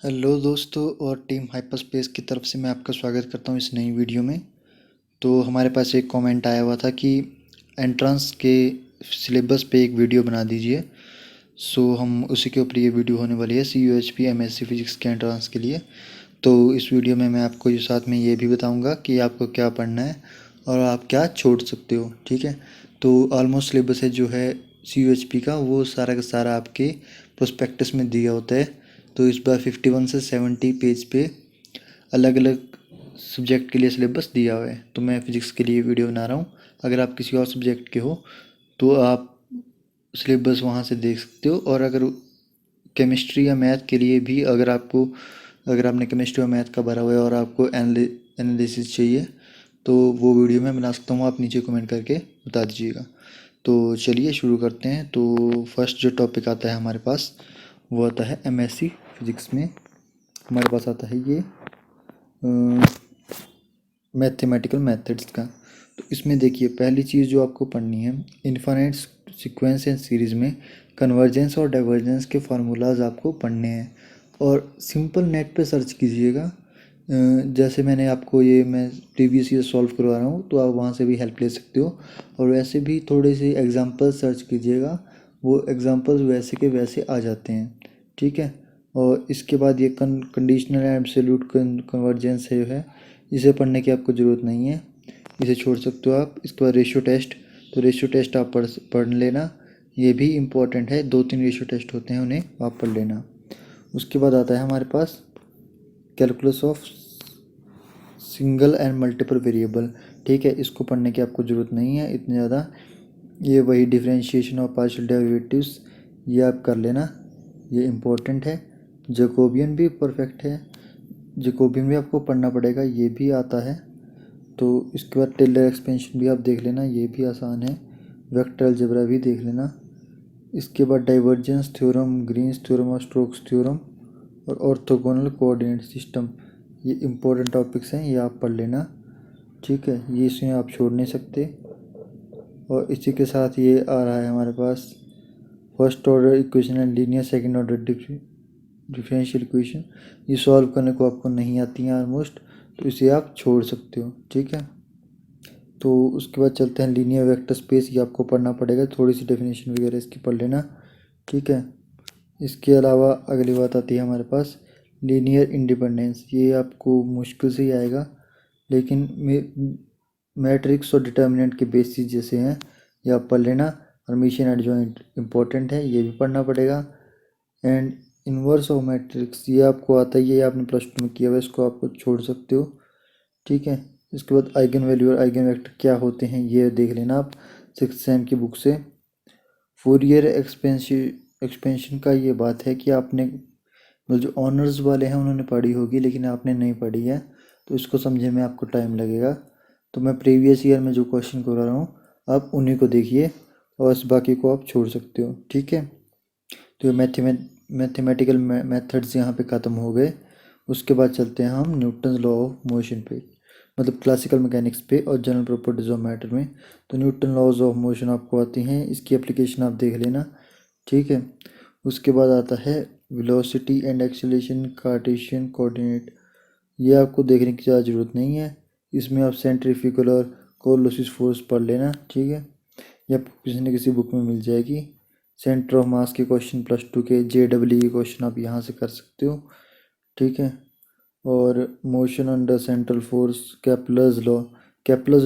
Hello दोस्तों और team hyperspace की तरफ से मैं आपका स्वागत करता हूँ इस नई वीडियो में। तो हमारे पास एक कमेंट आया हुआ था कि एंट्रेंस के सिलेबस पे एक वीडियो बना दीजिए। सो हम उसी के ऊपर ये वीडियो होने वाली है CUHP MSc फिजिक्स के एंट्रेंस के लिए। तो इस वीडियो में मैं आपको ये साथ में ये भी बताऊँगा कि आपको क्या पढ़ना है और आप क्या छोड़ सकते हो। ठीक है, तो ऑलमोस्ट सिलेबस है जो है CUHP का वो सारा का सारा आपके प्रोस्पेक्टस में दिया होता है। तो इस बार 51 से 70 पेज पे अलग अलग सब्जेक्ट के लिए सिलेबस दिया हुआ है। तो मैं फिज़िक्स के लिए वीडियो बना रहा हूँ। अगर आप किसी और सब्जेक्ट के हो तो आप सिलेबस वहाँ से देख सकते हो। और अगर केमिस्ट्री या मैथ के लिए भी अगर आपने केमिस्ट्री और मैथ का भरा हुआ है और आपको एनालिसिस चाहिए तो वो वीडियो मैं बना सकता हूँ, आप नीचे कमेंट करके बता दीजिएगा। तो चलिए शुरू करते हैं। तो फर्स्ट जो टॉपिक आता है हमारे पास वो आता है MSc फिज़िक्स में। हमारे पास आता है ये मैथमेटिकल मेथड्स का। तो इसमें देखिए पहली चीज़ जो आपको पढ़नी है, इन्फिनिट सीक्वेंस एंड सीरीज़ में कन्वर्जेंस और डाइवर्जेंस के फार्मूलाज आपको पढ़ने हैं। और सिंपल नेट पे सर्च कीजिएगा। जैसे मैं प्रीवियस ईयर सॉल्व करवा रहा हूँ तो आप वहाँ से भी हेल्प ले सकते हो। और वैसे भी थोड़े से एग्जांपल सर्च कीजिएगा, वो एग्जांपल्स वैसे के वैसे आ जाते हैं। ठीक है, और इसके बाद ये कंडीशनल एंड एब्सोल्यूट कन्वर्जेंस है, इसे पढ़ने की आपको ज़रूरत नहीं है, इसे छोड़ सकते हो आप। इसके बाद रेशियो टेस्ट, तो रेशियो टेस्ट आप पढ़ लेना, ये भी इम्पोर्टेंट है। 2-3 रेशियो टेस्ट होते हैं, उन्हें आप पढ़ लेना। उसके बाद आता है हमारे पास calculus of single and multiple variable. ठीक है, इसको पढ़ने की आपको ज़रूरत नहीं है इतनी ज़्यादा। ये वही डिफरेंशिएशन ऑफ पार्शियल डेरिवेटिव्स, ये आप कर लेना, ये इम्पोर्टेंट है। जैकोबियन भी परफेक्ट है, जैकोबियन भी आपको पढ़ना पड़ेगा, ये भी आता है। तो इसके बाद टेलर एक्सपेंशन भी आप देख लेना, ये भी आसान है। वेक्टर अलजेब्रा भी देख लेना। इसके बाद डाइवर्जेंस थ्योरम, ग्रीन्स थ्योरम और स्टोक्स थ्योरम और ऑर्थोगोनल कोऑर्डिनेट सिस्टम, ये इम्पोर्टेंट टॉपिक्स हैं, ये आप पढ़ लेना। ठीक है, ये इसमें आप छोड़ नहीं सकते। और इसी के साथ ये आ रहा है हमारे पास first order equation and linear second order differential equation, ये सॉल्व करने को आपको नहीं आती हैं ऑलमोस्ट, तो इसे आप छोड़ सकते हो। ठीक है, तो उसके बाद चलते हैं लीनियर वेक्टर स्पेस, ये आपको पढ़ना पड़ेगा, थोड़ी सी डेफिनेशन वगैरह इसकी पढ़ लेना। ठीक है, इसके अलावा अगली बात आती है हमारे पास लीनियर इंडिपेंडेंस, ये आपको मुश्किल से ही आएगा, लेकिन मैट्रिक्स और डिटर्मिनेंट के बेसिस जैसे हैं, ये आप पढ़ लेना। हर्मिशियन एडजॉइंट इंपॉर्टेंट है, ये भी पढ़ना पड़ेगा। एंड इन्वर्स ऑफ मैट्रिक्स, ये आपको आता ही है, ये आपने +2 में किया हुआ है, इसको आपको छोड़ सकते हो। ठीक है, इसके बाद आइगन वैल्यू और आइगन वेक्टर क्या होते हैं ये देख लेना आप 6th सेम की बुक से। फूरियर एक्सपेंशन का ये बात है कि आपने मतलब जो ऑनर्स वाले हैं उन्होंने पढ़ी होगी, लेकिन आपने नहीं पढ़ी है, तो इसको समझने में आपको टाइम लगेगा। तो मैं प्रीवियस ईयर में जो क्वेश्चन करवा रहा हूँ आप उन्हीं को देखिए और इस बाकी को आप छोड़ सकते हो। ठीक है, तो ये मैथमेटिकल मेथड्स यहाँ पे ख़त्म हो गए। उसके बाद चलते हैं हम न्यूटन लॉ ऑफ मोशन पे, मतलब क्लासिकल मैकेनिक्स पे और जनरल प्रॉपर्टीज ऑफ मैटर में। तो न्यूटन लॉज ऑफ मोशन आपको आती हैं, इसकी एप्लीकेशन आप देख लेना। ठीक है, उसके बाद आता है velocity and acceleration Cartesian coordinate, ये आपको देखने की ज़्यादा ज़रूरत नहीं है, इसमें आप सेंट्रीफ्यूगल और कोलोसिस फोर्स पढ़ लेना। ठीक है, ये आपको किसी न किसी बुक में मिल जाएगी। सेंटर ऑफ मास के क्वेश्चन +2 के JEE के क्वेश्चन आप यहाँ से कर सकते हो। ठीक है, और motion under central force, Kepler's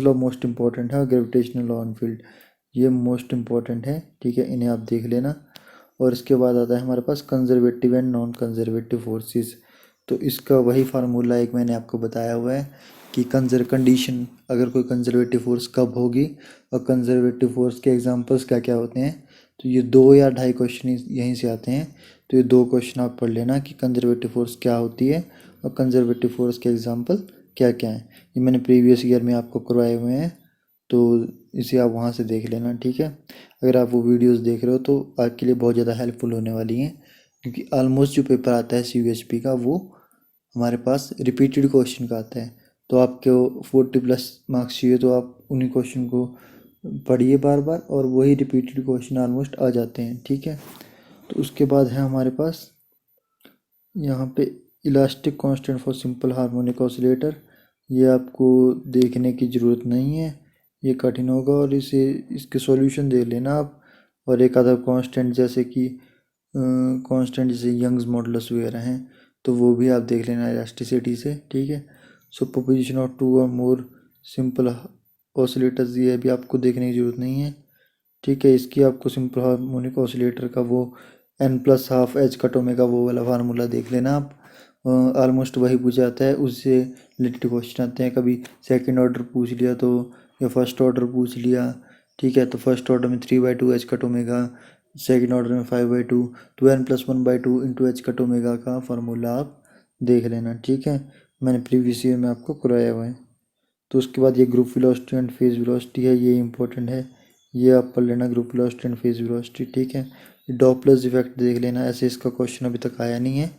law most important है, ग्रेविटेशनल लॉ ऑन फील्ड, ये मोस्ट इंपॉर्टेंट है। ठीक है, इन्हें आप देख लेना। और इसके बाद आता है हमारे पास conservative and non conservative forces. तो इसका वही फार्मूला एक मैंने आपको बताया हुआ है कि कंडीशन, अगर कोई कंजर्वेटिव फोर्स कब होगी और कंजर्वेटिव फोर्स के एग्जांपल्स क्या क्या होते हैं। तो ये 2 या 2.5 क्वेश्चन यहीं से आते हैं। तो ये 2 क्वेश्चन आप पढ़ लेना कि कंजर्वेटिव फोर्स क्या होती है और कंजर्वेटिव फोर्स के एग्जांपल क्या क्या हैं। ये मैंने प्रीवियस ईयर में आपको करवाए हुए हैं, तो इसे आप वहाँ से देख लेना। ठीक है, अगर आप वो वीडियोस देख रहे हो तो आपके लिए बहुत ज़्यादा हेल्पफुल होने वाली हैं, क्योंकि ऑलमोस्ट जो पेपर आता है CUHP का वो हमारे पास रिपीटेड क्वेश्चन का आता है। तो आपको 40+ मार्क्स चाहिए तो आप उन्हीं क्वेश्चन को पढ़िए बार बार, और वही रिपीटेड क्वेश्चन ऑलमोस्ट आ जाते हैं। ठीक है, तो उसके बाद है हमारे पास यहाँ पे elastic constant for simple harmonic oscillator, ये आपको देखने की ज़रूरत नहीं है, ये कठिन होगा और इसके सॉल्यूशन देख लेना आप। और एक आधा कांस्टेंट जैसे कि कांस्टेंट जैसे यंग्स मॉडुलस वगैरह हैं तो वो भी आप देख लेना इलास्टिसिटी से, ठीक है। सुपरपोजिशन ऑफ टू और मोर सिंपल ऑसिलेटर्स, ये भी आपको देखने की ज़रूरत नहीं है, ठीक है। इसकी आपको सिंपल हार्मोनिक ऑसिलेटर का वो n+12 एच कट ओमेगा वो वाला फार्मूला देख लेना आप। ऑलमोस्ट वही पूछा जाता है, उससे रिलेटेड क्वेश्चन आते हैं, कभी सेकंड ऑर्डर पूछ लिया तो, या फर्स्ट ऑर्डर पूछ लिया, ठीक है। तो फर्स्ट ऑर्डर में 3/2 H cut omega, second order में 5/2, तो n+1/2 into H cut omega का फार्मूला आप देख लेना, ठीक है। मैंने प्रीवियस ईयर में आपको कराया हुआ है। तो उसके बाद ये group velocity and phase velocity है, ये इंपॉर्टेंट है, ये आप पढ़ लेना, group velocity and phase velocity, ठीक है। डॉपलर्स इफेक्ट देख लेना, ऐसे इसका क्वेश्चन अभी तक आया नहीं है,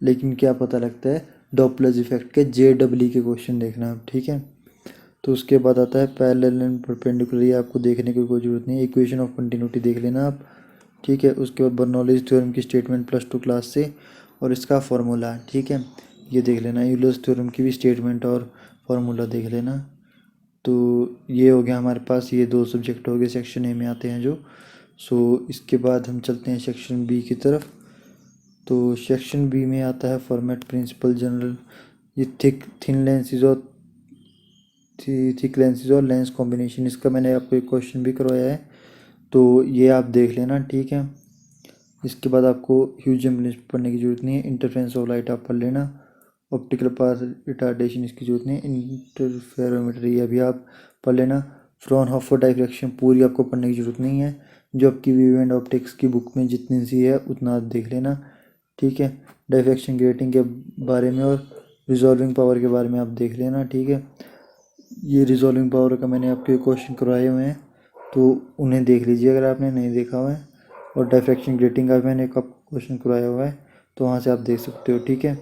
लेकिन क्या पता लगता है डॉपलर्स इफेक्ट के JEE के क्वेश्चन देखना आप, ठीक है। तो उसके बाद आता है पैरेलल एंड परपेंडिकुलर, ये आपको देखने की कोई ज़रूरत नहीं है। इक्वेशन ऑफ कंटिन्यूटी देख लेना आप, ठीक है। उसके बाद बर्नौलीज थ्योरम की स्टेटमेंट +2 क्लास से और इसका फार्मूला, ठीक है, ये देख लेना। यूलर्स थ्योरम की भी स्टेटमेंट और फार्मूला देख लेना। तो ये हो गया हमारे पास, ये 2 सब्जेक्ट हो गए सेक्शन ए में आते हैं जो। इसके बाद हम चलते हैं सेक्शन बी की तरफ। तो सेक्शन बी में आता है फॉर्मेट प्रिंसिपल जनरल, ये थिन लेंसेज और थिक लेंसेज और लेंस कॉम्बिनेशन, इसका मैंने आपको एक क्वेश्चन भी करवाया है, तो ये आप देख लेना, ठीक है। इसके बाद आपको ह्यूज इम्पीडेंस पढ़ने की जरूरत नहीं है, इंटरफेरेंस ऑफ लाइट आप पढ़ लेना। ऑप्टिकल पाथ रिटार्डेशन इसकी जरूरत नहीं है, इंटरफेरोमीटर ये भी आप पढ़ लेना। फ्रॉनहोफर डायफ्रैक्शन पूरी आपको पढ़ने की जरूरत नहीं है, जो आपकी व्यू एंड ऑप्टिक्स की बुक में जितनी सी है उतना आप देख लेना, ठीक है। डायफ्रैक्शन ग्रेटिंग के बारे में और रिजॉल्विंग पावर के बारे में आप देख लेना, ठीक है। ये रिजॉल्विंग पावर का मैंने आपके क्वेश्चन करवाए हुए हैं, तो उन्हें देख लीजिए अगर आपने नहीं देखा हुआ है। और डायफ्रैक्शन ग्रेटिंग का मैंने एक क्वेश्चन करवाया हुआ है, तो वहाँ से आप देख सकते हो, ठीक है।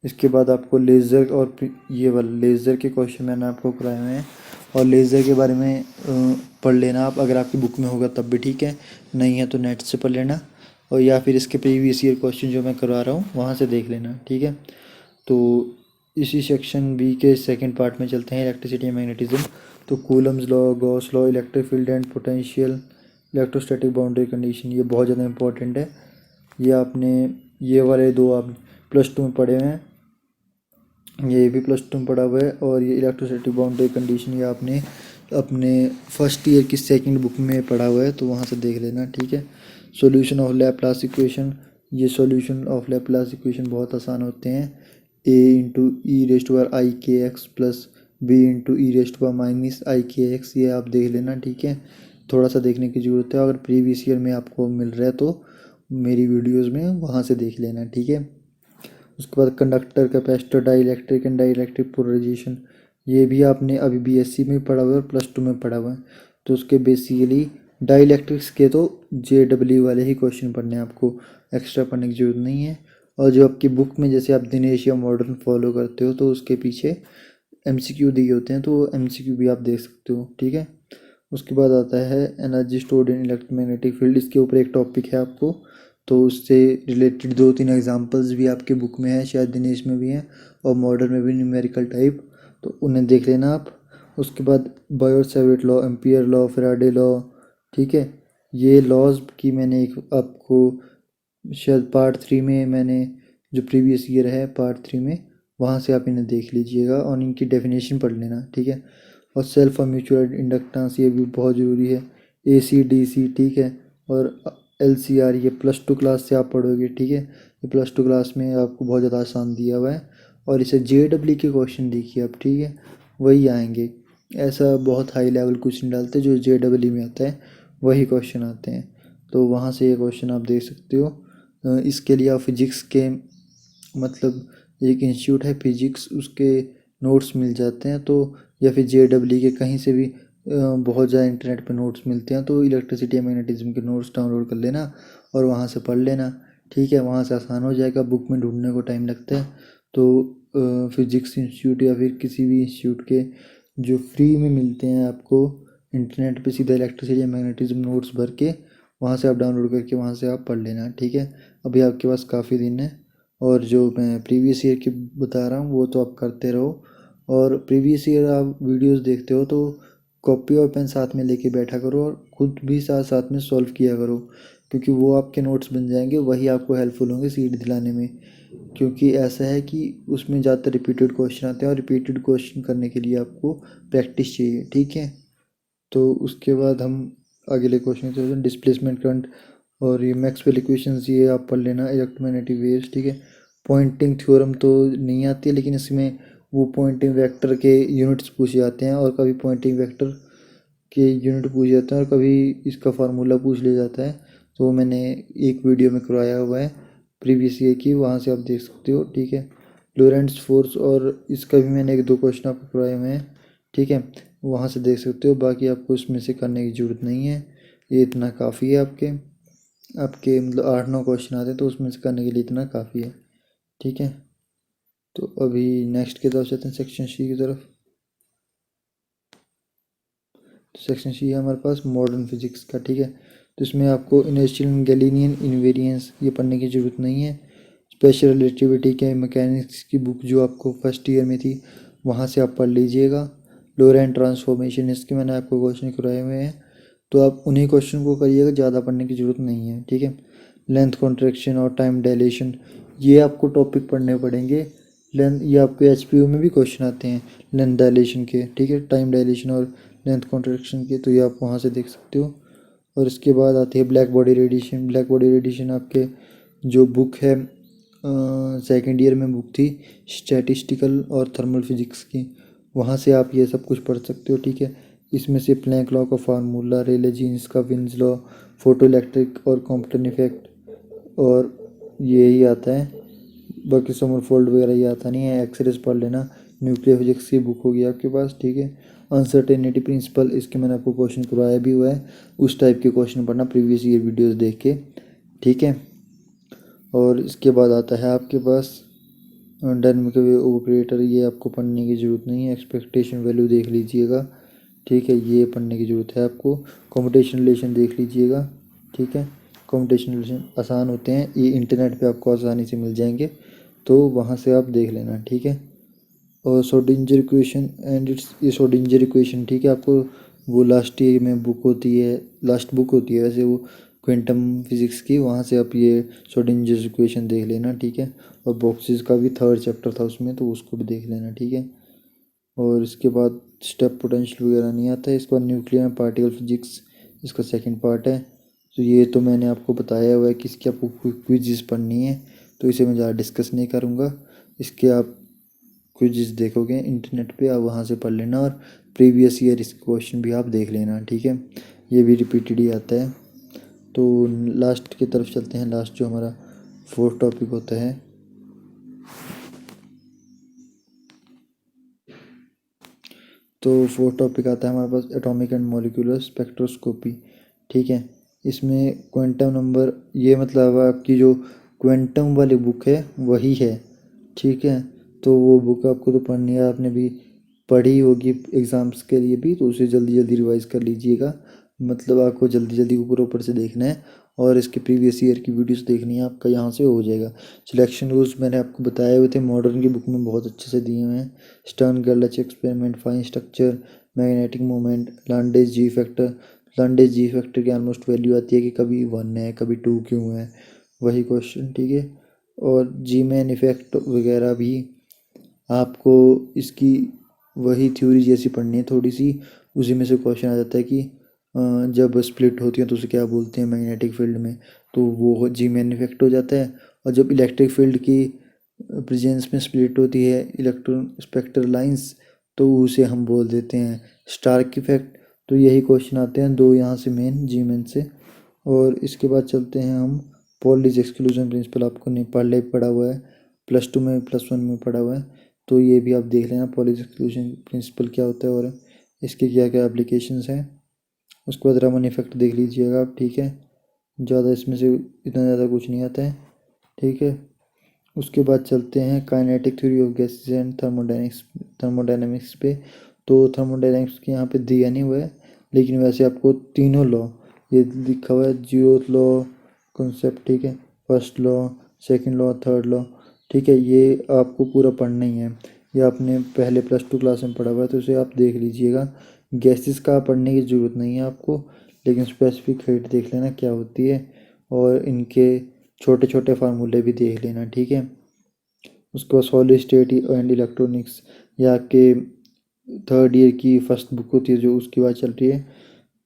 इसके बाद आपको लेज़र और ये वाला लेज़र के क्वेश्चन मैंने आपको कराए हुए हैं, और लेज़र के बारे में पढ़ लेना आप, अगर आपकी बुक में होगा तब भी ठीक है, नहीं है तो नेट से पढ़ लेना, और या फिर इसके प्रीवियस ईयर क्वेश्चन जो मैं करवा रहा हूँ वहाँ से देख लेना, ठीक है। तो इसी सेक्शन बी के सेकंड पार्ट में चलते हैं, इलेक्ट्रिसिटी एंड मैग्नेटिज्म। तो Coulomb's law, Gauss law, electric field and potential, electrostatic boundary condition, ये बहुत ज़्यादा इंपॉर्टेंट है। ये आपने ये वाले 2 आप +2 में पढ़े हुए हैं, ये भी +2 में पढ़ा हुआ है, और ये इलेक्ट्रोस्टैटिक बाउंड्री कंडीशन ये आपने अपने फर्स्ट ईयर की सेकंड बुक में पढ़ा हुआ है, तो वहाँ से देख लेना, ठीक है। सॉल्यूशन ऑफ लैप्लास इक्वेशन, ये सॉल्यूशन ऑफ लैप्लास इक्वेशन बहुत आसान होते हैं। a × e⁻⁴ plus b × e⁻⁻⁴ ये आप देख लेना, ठीक है। थोड़ा सा देखने की ज़रूरत है, अगर प्रीवियस ईयर में आपको मिल रहा है तो मेरी वीडियोज़ में वहाँ से देख लेना, ठीक है। उसके बाद conductor, capacitor, dielectric and dielectric polarisation, ये भी आपने अभी BSc में पढ़ा हुआ है और +2 में पढ़ा हुआ है। तो उसके बेसिकली डाई इलेक्ट्रिक्स के तो JEE वाले ही क्वेश्चन पढ़ने हैं, आपको एक्स्ट्रा पढ़ने की जरूरत नहीं है। और जो आपकी बुक में जैसे आप दिनेश या मॉडर्न फॉलो करते हो तो उसके पीछे MCQ दिए होते हैं, तो MCQ भी आप देख सकते हो, ठीक है। उसके बाद आता है energy stored in electromagnetic field, इसके ऊपर एक टॉपिक है आपको, तो उससे रिलेटेड 2-3 एग्जांपल्स भी आपके बुक में है, शायद दिनेश में भी हैं और मॉडर्न में भी न्यूमेरिकल टाइप, तो उन्हें देख लेना आप। उसके बाद Biot-Savart law, ampere law, Faraday law, ठीक है। ये लॉज की मैंने एक आपको शायद पार्ट 3 में, मैंने जो प्रीवियस ईयर है पार्ट 3 में, वहाँ से आप इन्हें देख लीजिएगा और इनकी डेफिनेशन पढ़ लेना, ठीक है। और सेल्फ और म्यूचुअल इंडक्टेंस ये भी बहुत ज़रूरी है, AC DC, ठीक है। और LCR ये +2 क्लास से आप पढ़ोगे, ठीक है। ये +2 क्लास में आपको बहुत ज़्यादा आसान दिया हुआ है, और इसे JEE के क्वेश्चन देखिए आप, ठीक है, वही आएंगे। ऐसा बहुत हाई लेवल क्वेश्चन डालते जो JEE में आता है वही क्वेश्चन आते हैं, तो वहाँ से ये क्वेश्चन आप देख सकते हो। इसके लिए आप फिजिक्स के, मतलब एक इंस्टीट्यूट है फिजिक्स, उसके नोट्स मिल जाते हैं, तो या फिर JEE के कहीं से भी बहुत ज़्यादा इंटरनेट पर नोट्स मिलते हैं, तो इलेक्ट्रिसिटी मैग्नेटिज्म के नोट्स डाउनलोड कर लेना और वहाँ से पढ़ लेना, ठीक है। वहाँ से आसान हो जाएगा, बुक में ढूंढने को टाइम लगता है, तो फिजिक्स इंस्टीट्यूट या फिर किसी भी इंस्टीट्यूट के जो फ्री में मिलते हैं आपको इंटरनेट पे, सीधा इलेक्ट्रिसिटी मैग्नेटिज्म नोट्स भर के वहाँ से आप डाउनलोड करके वहाँ से आप पढ़ लेना, ठीक है। अभी आपके पास काफ़ी दिन है, और जो मैं प्रीवियस ईयर की बता रहा हूँ वो तो आप करते रहो। और प्रीवियस ईयर आप वीडियोस देखते हो तो कॉपी और पेन साथ में लेके बैठा करो और खुद भी साथ साथ में सॉल्व किया करो, क्योंकि वो आपके नोट्स बन जाएंगे, वही आपको हेल्पफुल होंगे सीट दिलाने में। क्योंकि ऐसा है कि उसमें ज़्यादातर रिपीटेड क्वेश्चन आते हैं और रिपीटेड क्वेश्चन करने के लिए आपको प्रैक्टिस चाहिए, ठीक है। तो उसके बाद हम अगले क्वेश्चन चलते हैं, डिस्प्लेसमेंट करंट और ये मैक्सवेल इक्वेशंस, ये आप पढ़ लेना, इलेक्ट्रोमैग्नेटिक वेव्स, ठीक है। पॉइंटिंग थ्योरम तो नहीं आती है, लेकिन इसमें वो पॉइंटिंग वेक्टर के यूनिट्स पूछे जाते हैं और कभी पॉइंटिंग वेक्टर के यूनिट पूछे जाते हैं और कभी इसका फार्मूला पूछ लिया जाता है। तो मैंने एक वीडियो में करवाया हुआ है प्रीवियस ईयर की, वहाँ से आप देख सकते हो, ठीक है। लोरेंट्ज़ फोर्स और इसका भी मैंने एक दो क्वेश्चन आपको करवाए हुए हैं, ठीक है, वहाँ से देख सकते हो। बाकी आपको इसमें से करने की ज़रूरत नहीं है, ये इतना काफ़ी है। आपके आपके मतलब 8-9 क्वेश्चन आते हैं तो उसमें से करने के लिए इतना काफ़ी है, ठीक है। तो अभी नेक्स्ट की तरफ चलते हैं, सेक्शन सी की तरफ। तो सेक्शन सी है हमारे पास मॉडर्न फिजिक्स का, ठीक है। तो इसमें आपको इनर्शियल गैलीलियन इनवेरिएंस ये पढ़ने की ज़रूरत नहीं है। स्पेशल रिलेटिविटी के मैकेनिक्स की बुक जो आपको फर्स्ट ईयर में थी वहाँ से आप पढ़ लीजिएगा। लोरेंट ट्रांसफॉर्मेशन, इसके मैंने आपको क्वेश्चन कराए हुए हैं, तो आप उन्हीं क्वेश्चन को करिएगा, ज़्यादा पढ़ने की ज़रूरत नहीं है, ठीक है। लेंथ कॉन्ट्रैक्शन और टाइम डायलेशन, ये आपको टॉपिक पढ़ने पड़ेंगे। लेंथ, ये आपके एचपीयू में भी क्वेश्चन आते हैं लेंथ डायलेशन के, ठीक है, टाइम डायलेशन और लेंथ कॉन्ट्रैक्शन के, तो ये आप वहाँ से देख सकते हो। और इसके बाद आती है black body radiation. Black body radiation आपके जो बुक है सेकेंड ईयर में बुक थी स्टैटिस्टिकल और थर्मल फिजिक्स की, वहाँ से आप ये सब कुछ पढ़ सकते हो, ठीक है। इसमें से प्लैंक लॉ का फार्मूला, रेले जीन्स का विन्स लॉ, फोटो इलेक्ट्रिक और कॉम्पटन इफेक्ट, और ये ही आता है। बाकी समरफोल्ड वगैरह ये आता नहीं है, एक्सरेज पढ़ लेना। न्यूक्लियर फिजिक्स की बुक होगी आपके पास, ठीक है। अनसर्टेनिटी प्रिंसिपल, इसके मैंने आपको क्वेश्चन करवाया भी हुआ है, उस टाइप के क्वेश्चन पढ़ना प्रीवियस ईयर वीडियोस देख के, ठीक है। और इसके बाद आता है आपके पास डायनेमिक ऑपरेटर, ये आपको पढ़ने की ज़रूरत नहीं है। एक्सपेक्टेशन वैल्यू देख लीजिएगा, ठीक है, ये पढ़ने की ज़रूरत है आपको। कॉम्पिटिशन रिलेशन देख लीजिएगा, ठीक है। कॉम्पिटिशन रिलेशन आसान होते हैं, ये इंटरनेट पे आपको आसानी से मिल जाएंगे, तो वहाँ से आप देख लेना, ठीक है। और श्रोडिंगर इक्वेशन एंड इट्स, ये श्रोडिंगर इक्वेशन, ठीक है, आपको वो लास्ट ईयर में बुक होती है, लास्ट बुक होती है वैसे वो क्वांटम फिजिक्स की, वहाँ से आप ये श्रोडिंगर इक्वेशन देख लेना, ठीक है। और बॉक्सेस का भी थर्ड चैप्टर था उसमें, तो उसको भी देख लेना, ठीक है। और इसके बाद स्टेप पोटेंशियल वगैरह नहीं आता है। इसके बाद न्यूक्लियर एंड पार्टिकल फिजिक्स, इसका सेकंड पार्ट है। तो ये तो मैंने आपको बताया हुआ है कि इसकी आपको क्विज़ पढ़नी है, तो इसे मैं ज़्यादा डिस्कस नहीं करूँगा। इसके आप क्विज़ देखोगे इंटरनेट पे, आप वहाँ से पढ़ लेना, और प्रीवियस ईयर इसके क्वेश्चन भी आप देख लेना, ठीक है। ये भी रिपीटेड ही आता है। तो लास्ट की तरफ चलते हैं, लास्ट जो हमारा फोर्थ टॉपिक होता है। तो फोर्थ टॉपिक आता है हमारे पास एटॉमिक एंड मॉलिक्यूलर स्पेक्ट्रोस्कोपी, ठीक है। इसमें क्वांटम नंबर, ये मतलब आपकी जो क्वांटम वाली बुक है वही है, ठीक है। तो वो बुक आपको तो पढ़नी है, आपने भी पढ़ी होगी एग्ज़ाम्स के लिए भी, तो उसे जल्दी जल्दी रिवाइज कर लीजिएगा। मतलब आपको जल्दी जल्दी ऊपर ऊपर से देखना है, और इसके प्रीवियस ईयर की वीडियोस देखनी है, आपका यहाँ से हो जाएगा। सिलेक्शन रूल्स मैंने आपको बताए हुए थे, मॉडर्न की बुक में बहुत अच्छे से दिए हुए हैं। Stern Gerlach experiment, fine structure, magnetic moment, Lande's g factor. Lande's g factor की ऑलमोस्ट वैल्यू आती है कि कभी 1 है कभी 2 क्यों है, वही क्वेश्चन, ठीक है। और जी मैन इफेक्ट वगैरह भी आपको इसकी वही थ्योरी जैसी पढ़नी है थोड़ी सी, उसी में से क्वेश्चन आ जाता है कि जब स्प्लिट होती है तो उसे क्या बोलते हैं मैग्नेटिक फील्ड में, तो वो जी मैन इफेक्ट हो जाता है। और जब इलेक्ट्रिक फील्ड की प्रेजेंस में स्प्लिट होती है इलेक्ट्रॉन स्पेक्ट्रल लाइंस, तो उसे हम बोल देते हैं स्टार्क इफेक्ट। तो यही क्वेश्चन आते हैं दो यहाँ से मेन, जी मैन से। और इसके बाद चलते हैं हम पॉलीज एक्सक्लूजन प्रिंसिपल, आपको नहीं पहले पढ़ा हुआ है, +2 में +1 में पढ़ा हुआ है, तो ये भी आप देख लेना पॉलीज एक्सक्लूजन प्रिंसिपल क्या होता है और इसके क्या क्या एप्लीकेशंस हैं। उसके बाद रमन इफेक्ट देख लीजिएगा आप, ठीक है, ज़्यादा इसमें से इतना ज़्यादा कुछ नहीं आता है, ठीक है। उसके बाद चलते हैं kinetic theory of gases and thermodynamics पे। तो थर्मोडायनेमिक्स के यहाँ पे दिया नहीं हुआ है, लेकिन वैसे आपको तीनों लॉ ये लिखा हुआ है, जीरोथ लॉ कॉन्सेप्ट, ठीक है, first law, second law, third law, ठीक है, ये आपको पूरा पढ़ना ही है। ये आपने पहले +2 क्लास में पढ़ा हुआ है तो इसे आप देख लीजिएगा। गैसेस का पढ़ने की ज़रूरत नहीं है आपको, लेकिन स्पेसिफिक हीट देख लेना क्या होती है, और इनके छोटे छोटे फार्मूले भी देख लेना, ठीक है। उसके बाद सॉलिड स्टेट एंड इलेक्ट्रॉनिक्स, या आपके थर्ड ईयर की फर्स्ट बुक होती है जो, उसकी बात चल रही है।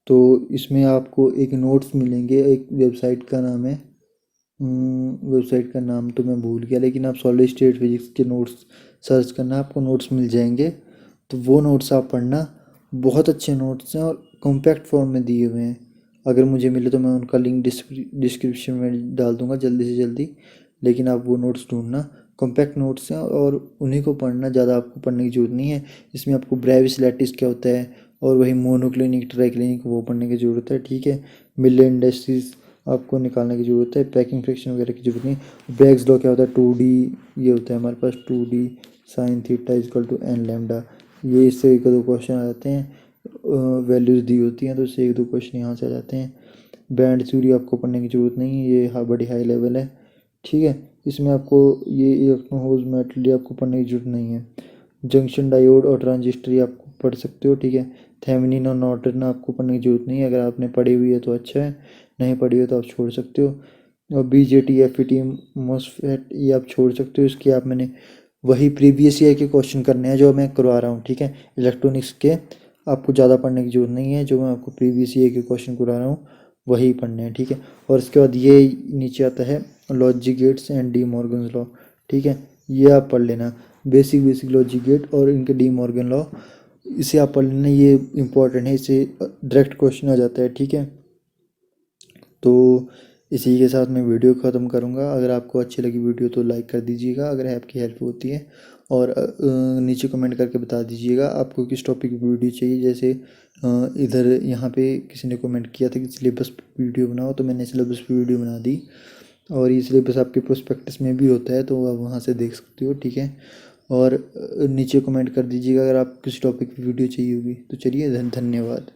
तो इसमें आपको एक नोट्स मिलेंगे, एक वेबसाइट का नाम है, वेबसाइट का नाम तो मैं भूल गया, लेकिन आप सॉलिड स्टेट फिजिक्स के नोट्स सर्च करना, आपको नोट्स मिल जाएंगे। तो वो नोट्स आप पढ़ना, बहुत अच्छे नोट्स हैं और कॉम्पैक्ट फॉर्म में दिए हुए हैं। अगर मुझे मिले तो मैं उनका लिंक डिस्क्रिप्शन में डाल दूंगा जल्दी से जल्दी, लेकिन आप वो नोट्स ढूंढना। कॉम्पैक्ट नोट्स हैं और उन्हीं को पढ़ना, ज़्यादा आपको पढ़ने की जरूरत नहीं है। इसमें आपको ब्रेविस लैटिस क्या होता है और वही मोनोक्लिनिक ट्राइक्लिनिक वो पढ़ने की ज़रूरत है, ठीक है। मिले इंडस्ट्रीज आपको निकालने की ज़रूरत है, पैकिंग फ्रिक्शन वगैरह की ज़रूरत नहीं। ब्रैग्स लॉ क्या होता है, 2D ये होता है हमारे पास, 2D sine theta equal to n lambda, ये इससे एक दो क्वेश्चन आ जाते हैं, वैल्यूज़ दी होती हैं तो इससे एक दो क्वेश्चन यहाँ से आ जाते हैं। बैंड थ्योरी आपको पढ़ने की ज़रूरत नहीं है, ये बड़ी हाई लेवल है, ठीक है। इसमें आपको ये इलेक्ट्रॉन होल मेटल ये आपको पढ़ने की ज़रूरत नहीं है। जंक्शन डायोड और ट्रांजिस्टर ये आपको पढ़ सकते हो, ठीक है। थेवेनिन और नॉर्टन आपको पढ़ने की ज़रूरत नहीं है, अगर आपने पढ़ी हुई है तो अच्छा है, नहीं पढ़ी हो तो आप छोड़ सकते हो। और BJT FET मॉसफेट ये आप छोड़ सकते हो, इसके आप मैंने वही प्रीवियस ईयर के क्वेश्चन करने हैं जो मैं करवा रहा हूँ, ठीक है। इलेक्ट्रॉनिक्स के आपको ज़्यादा पढ़ने की जरूरत नहीं है, जो मैं आपको प्रीवियस ईयर के क्वेश्चन करवा रहा हूँ वही पढ़ने हैं, ठीक है। और इसके बाद ये नीचे आता है logic gates and D Morgan's law, ठीक है। ये आप पढ़ लेना, बेसिक लॉजिक गेट और इनके डी मॉर्गन लॉ, इसे आप पढ़ लेना, ये इंपॉर्टेंट है, इससे डायरेक्ट क्वेश्चन आ जाता है, ठीक है। तो इसी के साथ मैं वीडियो ख़त्म करूँगा। अगर आपको अच्छी लगी वीडियो तो लाइक कर दीजिएगा अगर आपकी हेल्प होती है, और नीचे कमेंट करके बता दीजिएगा आपको किस टॉपिक की वीडियो चाहिए। जैसे इधर यहाँ पे किसी ने कमेंट किया था कि सिलेबस पे वीडियो बनाओ, तो मैंने सिलेबस पे वीडियो बना दी, और ये सिलेबस आपके प्रोस्पेक्टस में भी होता है तो आप वहाँ से देख सकते हो, ठीक है। और नीचे कमेंट कर दीजिएगा अगर आप किस टॉपिक की वीडियो चाहिए होगी। तो चलिए धन्यवाद।